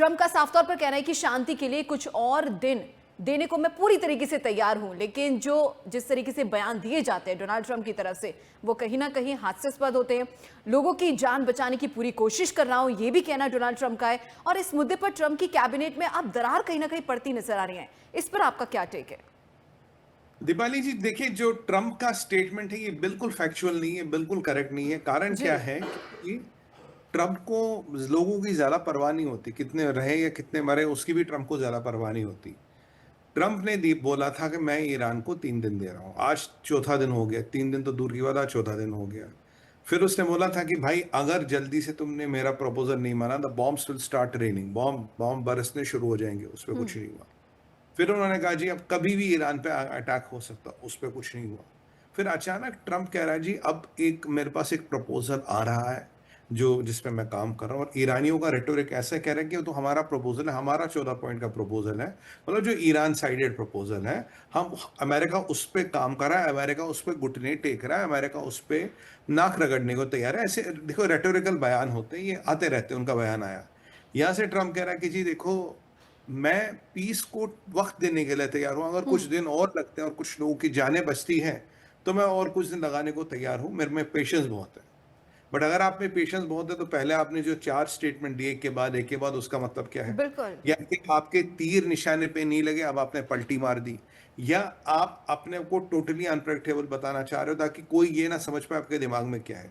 Trump का साफ तौर पर कहना है कि शांति के लिए कुछ और दिन देने को मैं पूरी तरीके से तैयार हूं, लेकिन जो जिस तरीके से बयान दिए जाते हैं डोनाल्ड ट्रंप की तरफ से वो कहीं ना कहीं हास्यास्पद होते हैं। लोगों की जान बचाने की पूरी कोशिश कर रहा हूं, ये भी कहना डोनाल्ड ट्रंप का है। और इस मुद्दे पर ट्रंप की कैबिनेट में अब दरार कहीं ना कहीं पड़ती नजर आ रही है। इस पर आपका क्या टेक है? दीपाली जी, देखिए, जो ट्रम्प का स्टेटमेंट है ये बिल्कुल फैक्चुअल नहीं है, बिल्कुल करेक्ट नहीं है। कारण जी। क्या है कि ट्रम्प को लोगों की ज्यादा परवाह नहीं होती, कितने रहे या कितने मरे उसकी भी ट्रम्प को ज्यादा परवाह नहीं होती। ट्रम्प ने दी बोला था कि मैं ईरान को 3 दिन दे रहा हूं, आज चौथा दिन हो गया, 3 दिन तो दूर की बात, आज चौथा दिन हो गया। फिर उसने बोला था कि भाई अगर जल्दी से तुमने मेरा प्रपोजल नहीं माना the bombs will start raining, bomb bomb बरसने शुरू हो जाएंगे। उस पर कुछ हम्म। नहीं हुआ। फिर उन्होंने कहा जी अब कभी भी ईरान पे अटैक हो सकता, उस पर कुछ नहीं हुआ। फिर अचानक ट्रम्प कह रहा है जी अब एक मेरे पास एक प्रपोजल आ रहा है जो जिस पे मैं काम कर रहा हूँ। और ईरानियों का रेटोरिक ऐसा कह रहे हैं कि वो तो हमारा प्रपोजल है, हमारा 14 पॉइंट का प्रपोजल है, मतलब जो ईरान साइडेड प्रपोजल है। हम अमेरिका उस पर काम कर रहा है, अमेरिका उस पर घुटने टेक रहा है, अमेरिका उस पर नाक रगड़ने को तैयार है। ऐसे देखो रेटोरिकल बयान होते हैं, ये आते रहते हैं। उनका बयान आया, यहाँ से ट्रम्प कह रहा है कि जी देखो मैं पीस को वक्त देने के लिए तैयार हूं, अगर कुछ हम्म। दिन और लगते हैं और कुछ लोगों की जानें बचती हैं तो मैं और कुछ दिन लगाने को तैयार हूं, मेरे में पेशेंस बहुत है। बट अगर आप में पेशेंस बहुत है तो पहले आपने जो 4 स्टेटमेंट दिए एक के बाद उसका मतलब क्या है? बिल्कुल। या कि आपके तीर निशाने पे नहीं लगे, अब आपने पलटी मार दी, या आप अपने को टोटली अनप्रेडिक्टेबल बताना चाह रहे हो ताकि कोई ये ना समझ पाए आपके दिमाग में क्या है।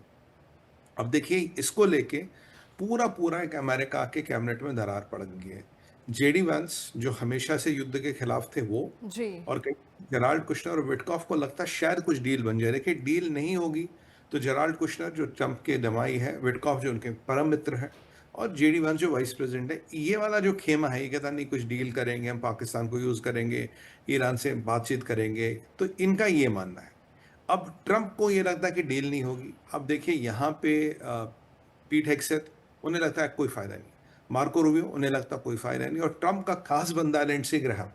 अब देखिए इसको लेके पूरा पूरा एक अमेरिका के कैबिनेट में दरार पड़ गई है। जेडी वांस जो हमेशा से युद्ध के खिलाफ थे वो, जी। और कहीं जेराल्ड कुशनर और विटकॉफ को लगता है शायद कुछ डील बन जाए। देखिए डील नहीं होगी तो जेराल्ड कुशनर जो ट्रंप के दमाई है, विटकॉफ जो उनके परम मित्र है, और जेडी वांस जो वाइस प्रेसिडेंट है, ये वाला जो खेमा है, ये कहता नहीं कुछ डील करेंगे, हम पाकिस्तान को यूज करेंगे, ईरान से बातचीत करेंगे, तो इनका ये मानना है। अब ट्रंप को ये लगता है कि डील नहीं होगी। अब देखिए यहाँ पे पीट हेगसेथ, उन्हें लगता है कोई फायदा नहीं। मार्को रूबियो, उन्हें लगता कोई फायदा नहीं। और ट्रंप का खास बंदा लिंडसे ग्राहम,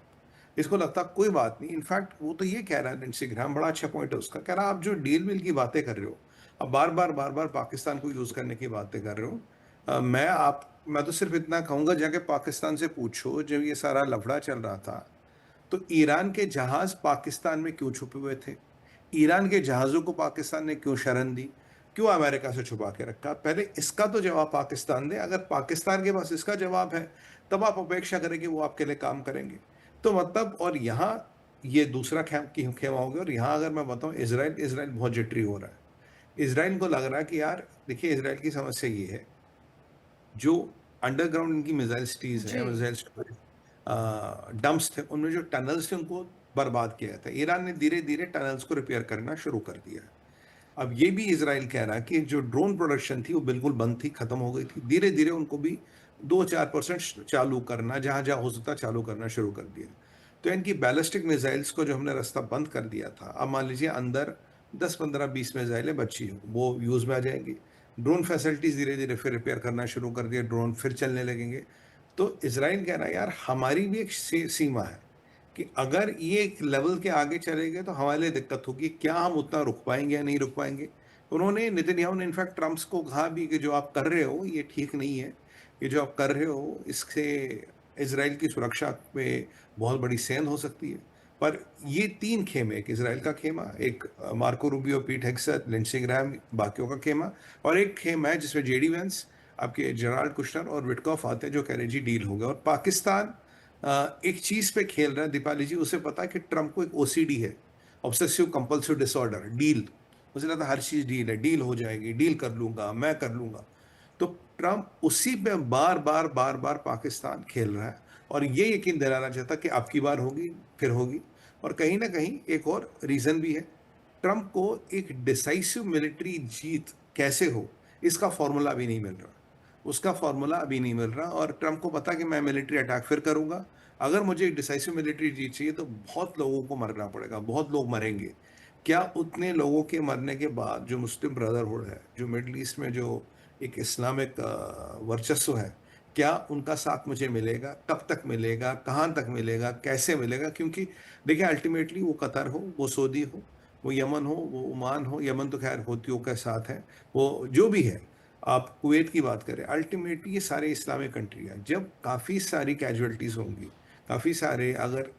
इसको लगता कोई बात नहीं। इनफैक्ट वो तो ये कह रहा है, लिंडसे ग्राहम, बड़ा अच्छा पॉइंट है उसका, कह रहा आप जो डील विल की बातें कर रहे हो, अब बार बार पाकिस्तान को यूज करने की बातें कर रहे हो। मैं तो सिर्फ इतना कहूंगा, जाके पाकिस्तान से पूछो जब ये सारा लफड़ा चल रहा था तो ईरान के जहाज पाकिस्तान में क्यों छुपे हुए थे? ईरान के जहाजों को पाकिस्तान ने क्यों शरण दी? क्यों अमेरिका से छुपा के रखा? पहले इसका तो जवाब पाकिस्तान दे। अगर पाकिस्तान के पास इसका जवाब है तब आप अपेक्षा करें कि वो आपके लिए काम करेंगे। तो मतलब, और यहाँ ये दूसरा खेमा हो गया। और यहाँ अगर मैं बताऊं, इसराइल इसराइल बहुत जिटरी हो रहा है। इसराइल को लग रहा है कि यार देखिए, इसराइल की समस्या ये है, जो अंडरग्राउंड इनकी मिसाइल सिटीज जी। है, मिसाइल डंप्स थे, उनमें जो टनल्स थे उनको बर्बाद किया था। ईरान ने धीरे धीरे टनल्स को रिपेयर करना शुरू कर दिया है। अब ये भी इसराइल कह रहा है कि जो ड्रोन प्रोडक्शन थी वो बिल्कुल बंद थी, खत्म हो गई थी, धीरे धीरे उनको भी 2-4% चालू करना, जहां जहां हो सकता चालू करना शुरू कर दिया। तो इनकी बैलिस्टिक मिसाइल्स को जो हमने रास्ता बंद कर दिया था, अब मान लीजिए अंदर 10-15-20 मिसाइलें बची हो, वो यूज में आ जाएंगी। ड्रोन फैसिलिटीज धीरे धीरे फिर रिपेयर करना शुरू कर दिया, ड्रोन फिर चलने लगेंगे। तो इसराइल कह रहा है यार हमारी भी एक सीमा है कि अगर ये एक लेवल के आगे चले गए तो हमारे लिए दिक्कत होगी, क्या हम उतना रुक पाएंगे या नहीं रुक पाएंगे। उन्होंने, नेतन्याहू ने इनफैक्ट ट्रम्प को कहा भी कि जो आप कर रहे हो ये ठीक नहीं है, ये जो आप कर रहे हो इससे इसराइल की सुरक्षा पे बहुत बड़ी सेंध हो सकती है। पर ये 3 खेमे, एक इसराइल का खेमा, एक Marco Rubio, Pete Hegseth, Lindsey Graham, बाकियों का खेमा, और एक खेमा है जिसमें जेडी वेंस, आपके जेराल्ड कुशनर और विटकॉफ आते हैं जो कह रहे हैं जी डील हो गया। और पाकिस्तान एक चीज पे खेल रहा है दीपाली जी, उसे पता है कि ट्रम्प को एक ओसीडी है, ऑब्सेसिव कंपल्सिव डिसऑर्डर, डील। उसे लगता है हर चीज डील है, डील हो जाएगी, डील कर लूंगा, मैं कर लूंगा। तो ट्रम्प उसी पे बार बार पाकिस्तान खेल रहा है, और ये यकीन दिलाना चाहता कि आपकी बार होगी, फिर होगी। और कहीं ना कहीं एक और रीजन भी है, ट्रम्प को एक डिसाइसिव मिलिट्री जीत कैसे हो, इसका फॉर्मूला अभी नहीं मिल रहा। उसका फॉर्मूला अभी नहीं मिल रहा, और ट्रम्प को पता कि मैं मिलिट्री अटैक फिर करूंगा। अगर मुझे एक डिसाइसिव मिलिट्री जीत चाहिए तो बहुत लोगों को मरना पड़ेगा, बहुत लोग मरेंगे। क्या उतने लोगों के मरने के बाद जो मुस्लिम ब्रदरहुड है, जो मिडल ईस्ट में जो एक इस्लामिक वर्चस्व है, क्या उनका साथ मुझे मिलेगा? कब तक मिलेगा? कहाँ तक मिलेगा? कैसे मिलेगा? क्योंकि देखिए अल्टीमेटली वो कतर हो, वो सऊदी हो, वो यमन हो, वो ओमान हो, यमन तो खैर हूथियों के साथ है, वो जो भी है, आप कुवैत की बात करें, अल्टीमेटली ये सारे इस्लामिक कंट्री हैं, जब काफ़ी सारी कैजुअलिटीज़ होंगी, काफ़ी सारे अगर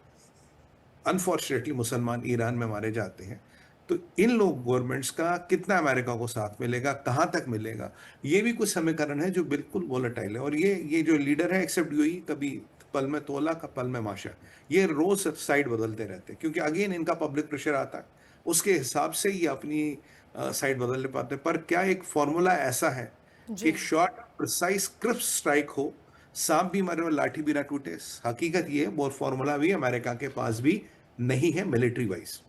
अनफॉर्चुनेटली मुसलमान ईरान में मारे जाते हैं, तो इन लोग गवर्नमेंट्स का कितना अमेरिका को साथ मिलेगा, कहाँ तक मिलेगा, ये भी कुछ समीकरण है जो बिल्कुल वोलेटाइल है। और ये जो लीडर है एक्सेप्ट यूएई, कभी पल में तोला का पल में माशा, ये रोज साइड बदलते रहते हैं, क्योंकि अगेन इनका पब्लिक प्रेशर आता है, उसके हिसाब से ये अपनी साइड बदल ले पाते हैं। पर क्या एक फॉर्मूला ऐसा है कि जी। एक शॉर्ट प्रिसाइज क्रिस्प स्ट्राइक हो, सांप भी मरे और लाठी भी ना टूटे? हकीकत ये है, वो फॉर्मूला भी अमेरिका के पास भी नहीं है मिलिट्री वाइज।